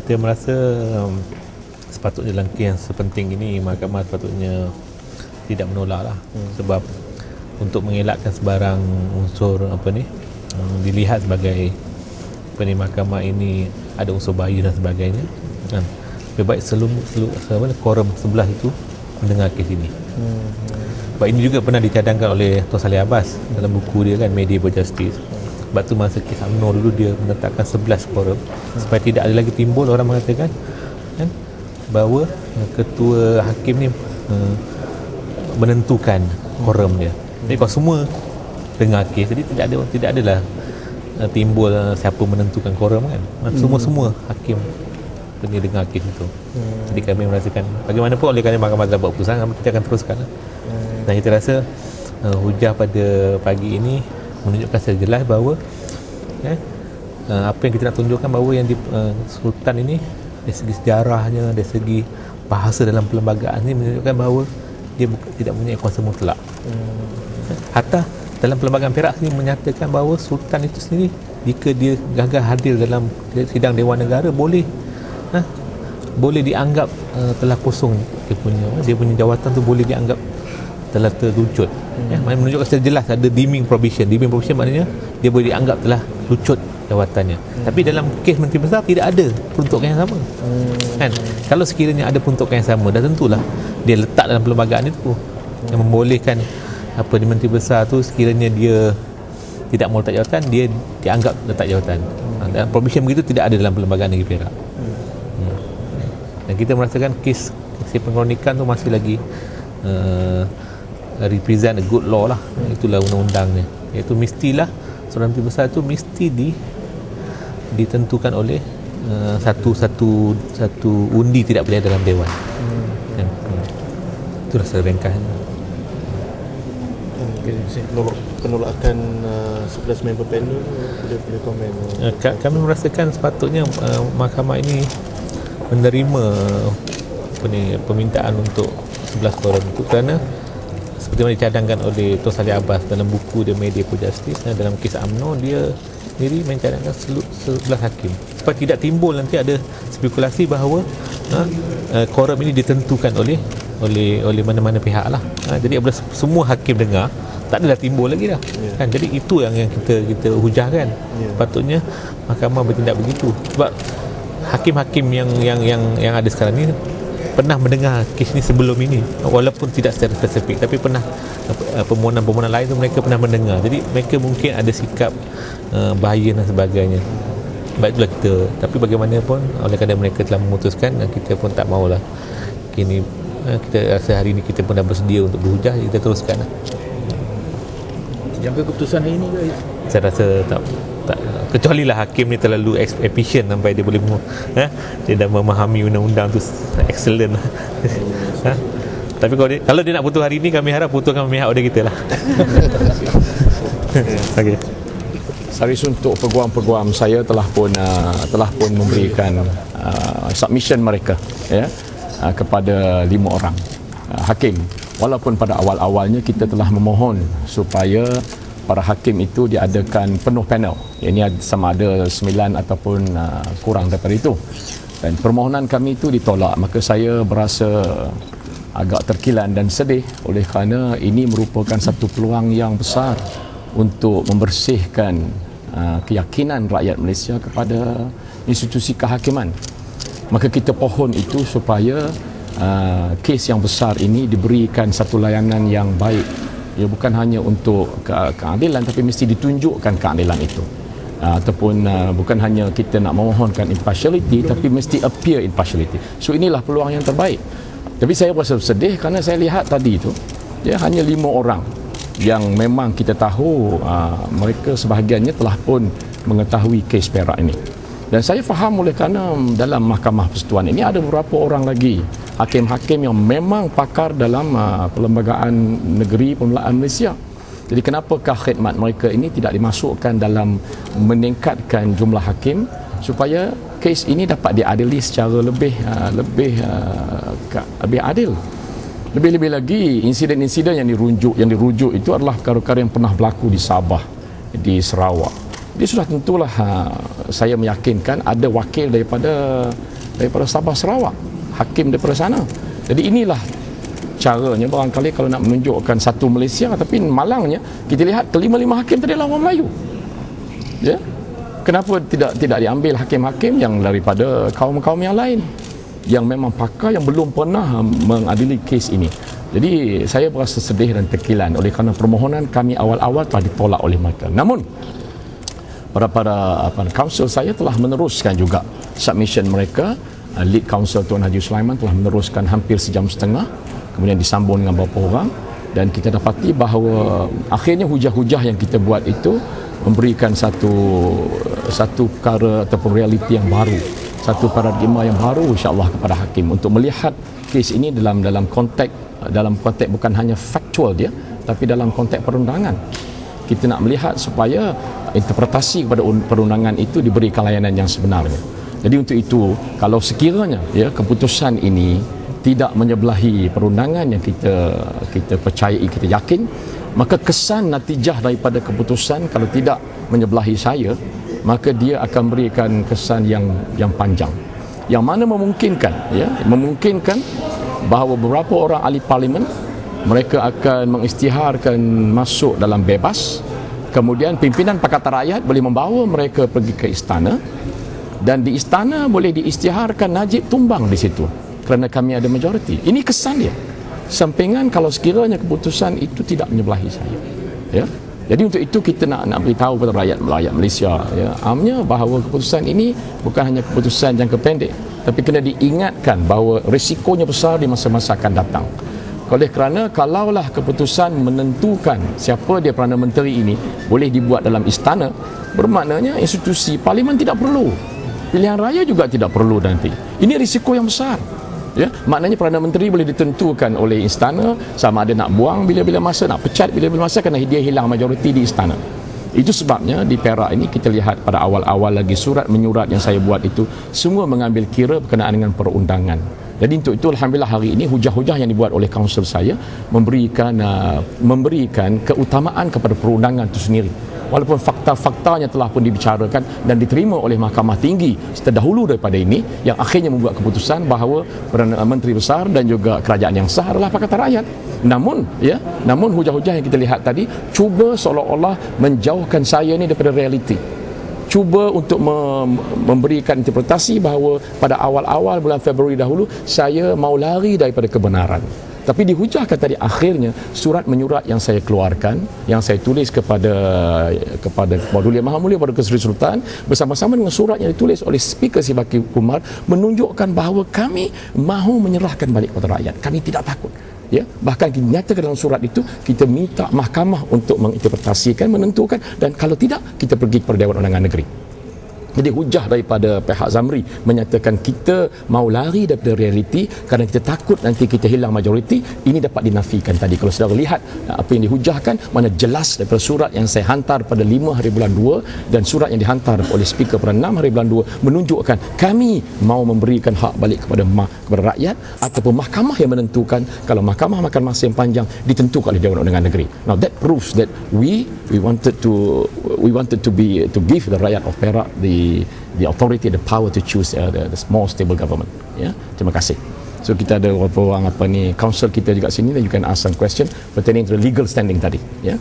kita merasa sepatutnya dalam kes yang sepenting ini mahkamah sepatutnya tidak menolak lah. Sebab untuk mengelakkan sebarang unsur dilihat sebagai mahkamah ini ada unsur bahaya dan sebagainya kan, lebih baik quorum sebelah itu mendengar kes ini. Sebab ini juga pernah dicadangkan oleh Tuan Saleh Abbas dalam buku dia kan, Medieval Justice. Sebab tu masa kes UMNO dulu dia menetapkan 11 quorum supaya tidak ada lagi timbul orang mengatakan kan, bahawa ketua hakim ni menentukan quorum dia. Jadi kalau semua dengar kes, jadi tidak adalah timbul siapa menentukan quorum kan. Semua hakim kena dengar kes itu. Jadi kami merasakan bagaimanapun oleh kerana mahkamah telah buat keputusan, kita akan teruskan lah. Dan kita rasa hujah pada pagi ini menunjukkan secara jelas bahawa apa yang kita nak tunjukkan bahawa yang Sultan ini dari segi sejarahnya, dari segi bahasa dalam perlembagaan ini menunjukkan bahawa dia tidak mempunyai kuasa mutlak. Hatta dalam perlembagaan Perak sendiri menyatakan bahawa Sultan itu sendiri jika dia gagal hadir dalam sidang Dewan Negara boleh dianggap telah kosong dia punya jawatan tu, boleh dianggap telah terlucut. Menunjukkan secara jelas ada deeming provision. Deeming provision maknanya dia boleh dianggap telah lucut jawatannya. Tapi dalam kes Menteri Besar tidak ada peruntukan yang sama. Kan? Kalau sekiranya ada peruntukan yang sama, dah tentulah dia letak dalam perlembagaan itu yang membolehkan di Menteri Besar tu sekiranya dia tidak mau letak jawatan, dia dianggap letak jawatan. Dan provision begitu tidak ada dalam perlembagaan negeri Perak. Dan kita merasakan kes pengkronikan tu masih lagi represent a good law lah. Itulah undang-undangnya, iaitu mestilah seorang Menteri Besar itu mesti ditentukan oleh satu undi tidak berada dalam Dewan. Itulah secara ringkasnya. Penolakan 11 member panel, boleh komen? Kami merasakan sepatutnya mahkamah ini menerima permintaan untuk 11 quorum itu, kerana seperti mana dicadangkan oleh Tuan Saleh Abbas dalam buku dia Medieval Justice, dalam kes UMNO dia sendiri mencadangkan 11 hakim supaya tidak timbul nanti ada spekulasi bahawa quorum ini ditentukan oleh mana-mana pihak lah. Jadi apabila semua hakim dengar, tak adalah timbul lagi dah. Kan? Jadi itu yang kita hujahkan. Patutnya mahkamah bertindak begitu. Sebab hakim-hakim yang ada sekarang ni pernah mendengar kes ni sebelum ini, walaupun tidak secara spesifik, tapi pernah permohonan-permohonan lain tu mereka pernah mendengar. Jadi mereka mungkin ada sikap bahaya dan sebagainya. Baik, itulah kita. Tapi bagaimanapun oleh kerana mereka telah memutuskan, kita pun tak maulah. Kini kita rasa hari ini kita pun dah bersedia untuk berhujah, kita teruskan lah. Jangka keputusan hari ini ke? Saya rasa tak, kecuali lah hakim ni terlalu efisien sampai dia boleh dia dah memahami undang-undang tu excellent. Tapi kalau dia nak putus hari ni, kami harap putuskan memihak order kita lah. Okay. Saris untuk peguam-peguam saya telah pun memberikan submission mereka kepada 5 orang hakim. Walaupun pada awal-awalnya kita telah memohon supaya para hakim itu diadakan penuh panel. Ini sama ada 9 ataupun kurang daripada itu. Dan permohonan kami itu ditolak. Maka saya berasa agak terkilan dan sedih oleh kerana ini merupakan satu peluang yang besar untuk membersihkan keyakinan rakyat Malaysia kepada institusi kehakiman. Maka kita pohon itu supaya kes yang besar ini diberikan satu layanan yang baik. Ya, bukan hanya untuk keadilan, tapi mesti ditunjukkan keadilan itu. Ataupun bukan hanya kita nak memohonkan impartiality, tapi mesti appear impartiality. So inilah peluang yang terbaik. Tapi saya berasa sedih kerana saya lihat tadi itu hanya 5 orang yang memang kita tahu mereka sebahagiannya telah pun mengetahui kes Perak ini. Dan saya faham oleh kerana dalam Mahkamah Persekutuan ini ada beberapa orang lagi hakim-hakim yang memang pakar dalam perlembagaan negeri permulaan Malaysia. Jadi kenapakah khidmat mereka ini tidak dimasukkan dalam meningkatkan jumlah hakim supaya kes ini dapat diadili secara lebih adil. Lebih-lebih lagi insiden-insiden yang dirujuk itu adalah perkara-perkara yang pernah berlaku di Sabah, di Sarawak. Dia sudah tentulah saya meyakinkan ada wakil daripada Sabah Sarawak, hakim daripada sana. Jadi inilah caranya barangkali kalau nak menunjukkan satu Malaysia, tapi malangnya kita lihat kelima-lima hakim tadi adalah orang Melayu. Ya. Kenapa tidak diambil hakim-hakim yang daripada kaum-kaum yang lain yang memang pakar, yang belum pernah mengadili kes ini. Jadi saya berasa sedih dan terkilan oleh kerana permohonan kami awal-awal telah ditolak oleh mereka. Namun para counsel saya telah meneruskan juga submission mereka. Lead counsel Tuan Haji Sulaiman telah meneruskan hampir sejam setengah, kemudian disambung dengan beberapa orang, dan kita dapati bahawa akhirnya hujah-hujah yang kita buat itu memberikan satu perkara ataupun realiti yang baru, satu paradigma yang baru insya-Allah kepada hakim untuk melihat kes ini dalam konteks bukan hanya faktual dia, tapi dalam konteks perundangan. Kita nak melihat supaya interpretasi kepada perundangan itu diberikan layanan yang sebenarnya. Jadi untuk itu, kalau sekiranya keputusan ini tidak menyebelahi perundangan yang kita percayai, kita yakin, maka kesan natijah daripada keputusan kalau tidak menyebelahi saya, maka dia akan berikan kesan yang panjang, yang mana memungkinkan bahawa beberapa orang ahli parlimen mereka akan mengisytiharkan masuk dalam bebas, kemudian pimpinan Pakatan Rakyat boleh membawa mereka pergi ke istana, dan di istana boleh diisytiharkan Najib tumbang di situ kerana kami ada majoriti. Ini kesan dia. Sampingan kalau sekiranya keputusan itu tidak menyebelahi saya. Ya. Jadi untuk itu kita nak beritahu kepada rakyat Malaysia, ya, amnya bahawa keputusan ini bukan hanya keputusan jangka pendek, tapi kena diingatkan bahawa risikonya besar di masa-masa akan datang. Oleh kerana kalaulah keputusan menentukan siapa dia Perdana Menteri ini boleh dibuat dalam istana, bermaknanya institusi parlimen tidak perlu. Pilihan raya juga tidak perlu nanti. Ini risiko yang besar. Ya, maknanya Perdana Menteri boleh ditentukan oleh istana, sama ada nak buang bila-bila masa, nak pecat bila-bila masa, kerana dia hilang majoriti di istana. Itu sebabnya di Perak ini kita lihat pada awal-awal lagi surat menyurat yang saya buat itu semua mengambil kira berkenaan dengan perundangan. Jadi untuk itu alhamdulillah hari ini hujah-hujah yang dibuat oleh kaunsil saya memberikan keutamaan kepada perundangan itu sendiri. Walaupun fakta-faktanya telah pun dibicarakan dan diterima oleh Mahkamah Tinggi terdahulu daripada ini, yang akhirnya membuat keputusan bahawa Perdana Menteri Besar dan juga kerajaan yang sah adalah Pakatan Rakyat. Namun hujah-hujah yang kita lihat tadi cuba seolah-olah menjauhkan saya ni daripada realiti. Cuba untuk memberikan interpretasi bahawa pada awal-awal bulan Februari dahulu saya mau lari daripada kebenaran. Tapi dihujahkan tadi akhirnya surat menyurat yang saya keluarkan, yang saya tulis kepada Yang Maha Mulia Paduka Seri Sultan bersama-sama dengan surat yang ditulis oleh Speaker Sibaki Kumar menunjukkan bahawa kami mahu menyerahkan balik kepada rakyat. Kami tidak takut. Ya, bahkan dinyatakan dalam surat itu kita minta mahkamah untuk menginterpretasikan, menentukan, dan kalau tidak kita pergi kepada Dewan Undangan Negeri. Jadi hujah daripada pihak Zamri menyatakan kita mau lari daripada realiti kerana kita takut nanti kita hilang majoriti, ini dapat dinafikan tadi. Kalau saudara lihat apa yang dihujahkan, mana jelas daripada surat yang saya hantar pada 5 hari bulan 2 dan surat yang dihantar oleh Speaker pada 6 hari bulan 2 menunjukkan kami mau memberikan hak balik kepada rakyat ataupun mahkamah yang menentukan. Kalau mahkamah makan masa yang panjang ditentukan oleh Dewan Undangan Negeri. Now that proves that we wanted to give the rakyat of Perak the authority, the power to choose the small stable government. Ya, terima kasih. So kita ada beberapa orang council kita juga sini, dan you can ask some question pertaining to the legal standing tadi. Ya.